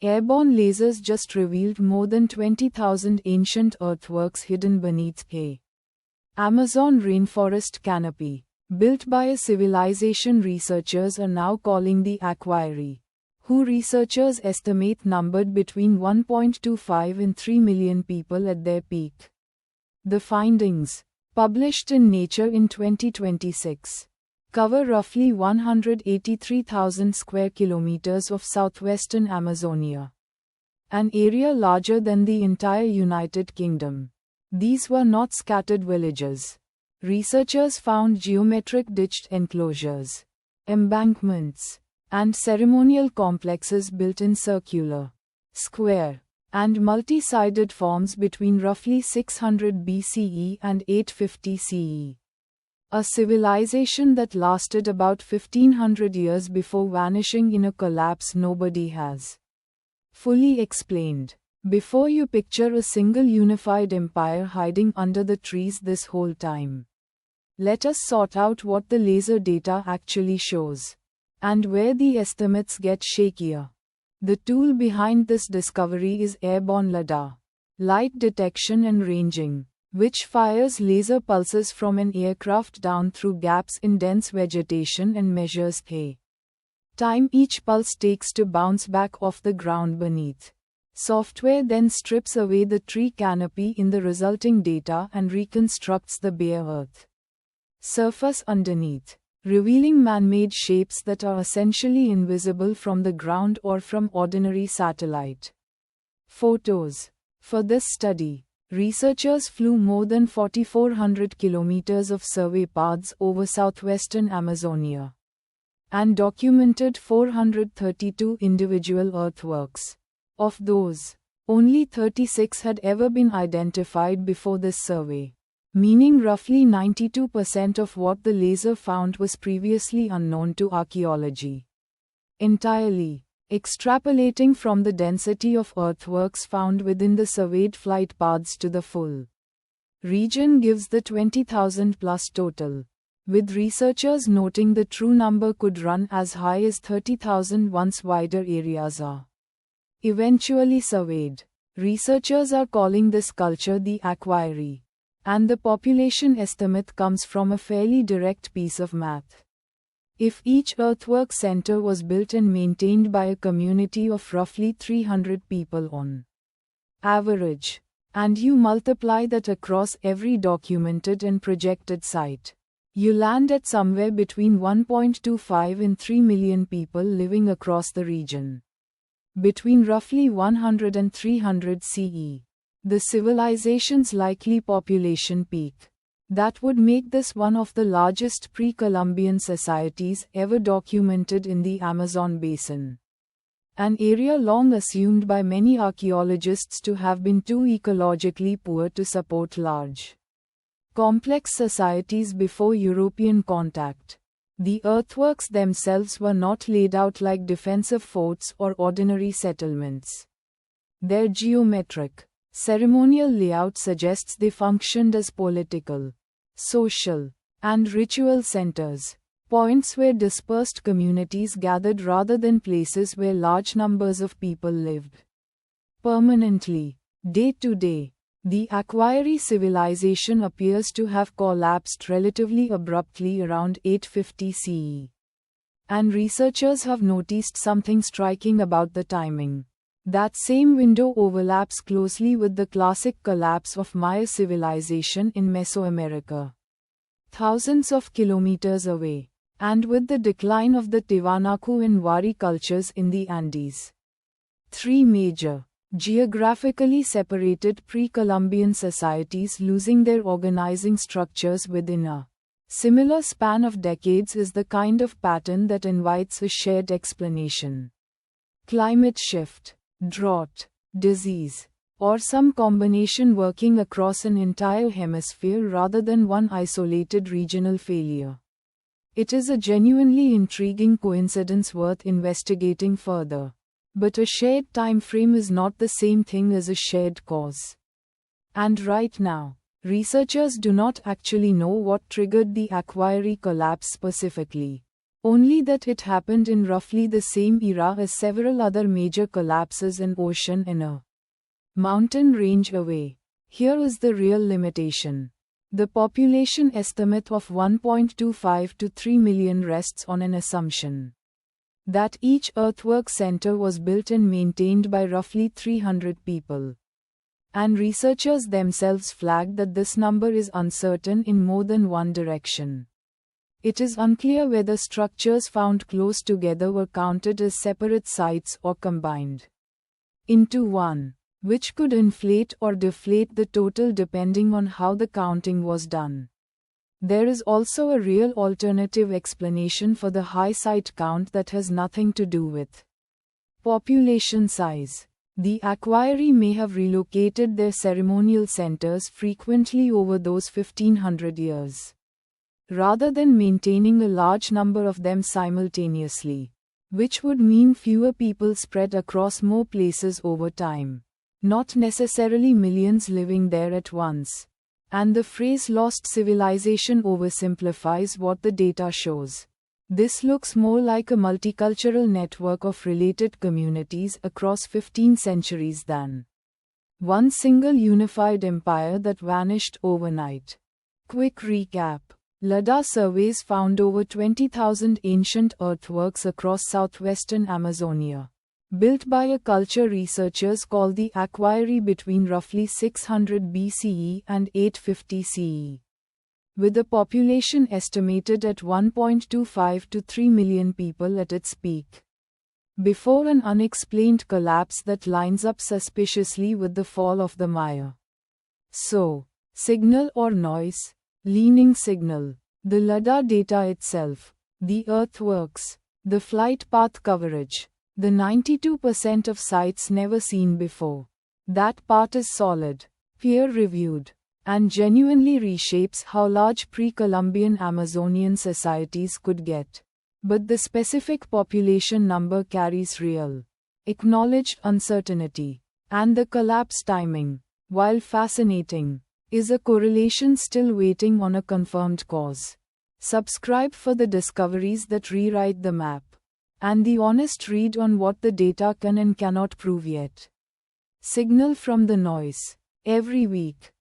Airborne lasers just revealed more than 20,000 ancient earthworks hidden beneath a Amazon rainforest canopy. Built by a civilization researchers are now calling the Aquiry, who researchers estimate numbered between 1.25 and 3 million people at their peak. The findings, published in Nature in 2026, cover roughly 183,000 square kilometers of southwestern Amazonia, an area larger than the entire United Kingdom. These were not scattered villages. Researchers found geometric ditched enclosures, embankments, and ceremonial complexes built in circular, square, and multi-sided forms between roughly 600 BCE and 850 CE. A civilization that lasted about 1500 years before vanishing in a collapse nobody has fully explained. Before you picture a single unified empire hiding under the trees this whole time, let us sort out what the laser data actually shows, and where the estimates get shakier. The tool behind this discovery is airborne LiDAR, light detection and ranging, which fires laser pulses from an aircraft down through gaps in dense vegetation and measures the time each pulse takes to bounce back off the ground beneath. Software then strips away the tree canopy in the resulting data and reconstructs the bare earth surface underneath, revealing man-made shapes that are essentially invisible from the ground or from ordinary satellite photos. For this study, researchers flew more than 4,400 kilometers of survey paths over southwestern Amazonia and documented 432 individual earthworks. Of those, only 36 had ever been identified before this survey, meaning roughly 92% of what the laser found was previously unknown to archaeology. Entirely, extrapolating from the density of earthworks found within the surveyed flight paths to the full region gives the 20,000 plus total, with researchers noting the true number could run as high as 30,000 once wider areas are eventually surveyed. Researchers are calling this culture the Aquiry, and the population estimate comes from a fairly direct piece of math. If each earthwork center was built and maintained by a community of roughly 300 people on average, and you multiply that across every documented and projected site, you land at somewhere between 1.25 and 3 million people living across the region. Between roughly 100 and 300 CE, the civilization's likely population peak. That would make this one of the largest pre-Columbian societies ever documented in the Amazon basin, an area long assumed by many archaeologists to have been too ecologically poor to support large, complex societies before European contact. The earthworks themselves were not laid out like defensive forts or ordinary settlements. Their geometric, ceremonial layout suggests they functioned as political, social, and ritual centers, points where dispersed communities gathered rather than places where large numbers of people lived permanently. Day to day, the Aquiry civilization appears to have collapsed relatively abruptly around 850 CE. And researchers have noticed something striking about the timing. That same window overlaps closely with the classic collapse of Maya civilization in Mesoamerica, thousands of kilometers away, and with the decline of the Tiwanaku and Wari cultures in the Andes. Three major, geographically separated pre-Columbian societies losing their organizing structures within a similar span of decades is the kind of pattern that invites a shared explanation. Climate shift, drought, disease, or some combination working across an entire hemisphere rather than one isolated regional failure. It is a genuinely intriguing coincidence worth investigating further. But a shared time frame is not the same thing as a shared cause. And right now, researchers do not actually know what triggered the Aquiry collapse specifically. Only that it happened in roughly the same era as several other major collapses in ocean in a mountain range away. Here is the real limitation. The population estimate of 1.25 to 3 million rests on an assumption that each earthwork center was built and maintained by roughly 300 people. And researchers themselves flagged that this number is uncertain in more than one direction. It is unclear whether structures found close together were counted as separate sites or combined into one, which could inflate or deflate the total depending on how the counting was done. There is also a real alternative explanation for the high site count that has nothing to do with population size. The Aquiry may have relocated their ceremonial centers frequently over those 1500 years, rather than maintaining a large number of them simultaneously, which would mean fewer people spread across more places over time, not necessarily millions living there at once. And the phrase lost civilization oversimplifies what the data shows. This looks more like a multicultural network of related communities across 15 centuries than one single unified empire that vanished overnight. Quick recap. LiDAR surveys found over 20,000 ancient earthworks across southwestern Amazonia, built by a culture researchers call the Aquiry between roughly 600 BCE and 850 CE. With a population estimated at 1.25 to 3 million people at its peak, before an unexplained collapse that lines up suspiciously with the fall of the Maya. So, signal or noise? Leaning signal. The LiDAR data itself, the earthworks, the flight path coverage, the 92% of sites never seen before. That part is solid, peer-reviewed, and genuinely reshapes how large pre-Columbian Amazonian societies could get. But the specific population number carries real, acknowledged uncertainty, and the collapse timing, while fascinating, is a correlation still waiting on a confirmed cause. Subscribe for the discoveries that rewrite the map, and the honest read on what the data can and cannot prove yet. Signal from the noise. Every week,